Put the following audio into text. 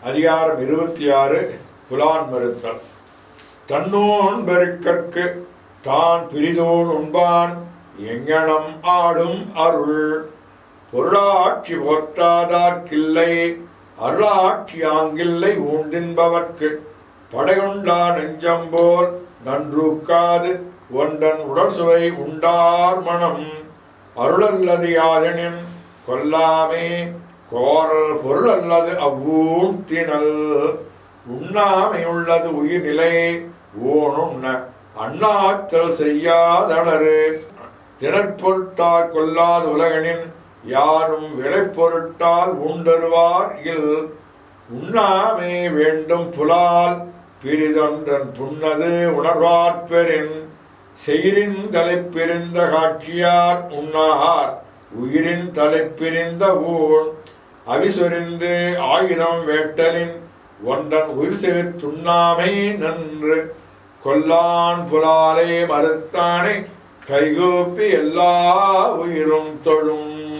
அதிகாரம் 26 புலான் மறுத்தல். தன்னோன் பெருக்கற்கு தான் பிரிதோன் உண்பான் எங்கனம் ஆடும் அருள். பொருளாட்சி போற்றாதார்க்கில்லை அருளாட்சி ஆங்கில்லை ஊண்டின்பவர்க்கு. படைகொண்டா நெஞ்சம்போல் நன்றூக்காது ஒன்றன் உடல் சுவை உண்டார் மனம். அருளல்லது யாதெனின் கொல்லாமே கோரல் பொருள் அல்லது அவ்வூழ்த்தினல். உண்ணாமையுள்ளது உயிர்நிலை ஓனுண்ண அண்ணாத்தல் செய்யாதளரு. திணற்பொருட்டால் கொல்லாது உலகனின் யாரும் விளைப்பொருட்டால் உண்டருவார் இல். உண்ணாமே வேண்டும் புலால் பிரிதொன்றன் புன்னது உணர்வார்பெறின். செயிரின் தலைப்பிரிந்த காட்சியார் உண்ணார் உயிரின் தலைப்பிரிந்த ஊன். அவிசொரிந்து ஆயிரம் வேட்டலின் ஒன்றன் உயிர் செவித் துண்ணாமை நன்று. கொல்லான் புலாலை மறுத்தானை கைகூப்பி எல்லா உயிரும் தொழும்.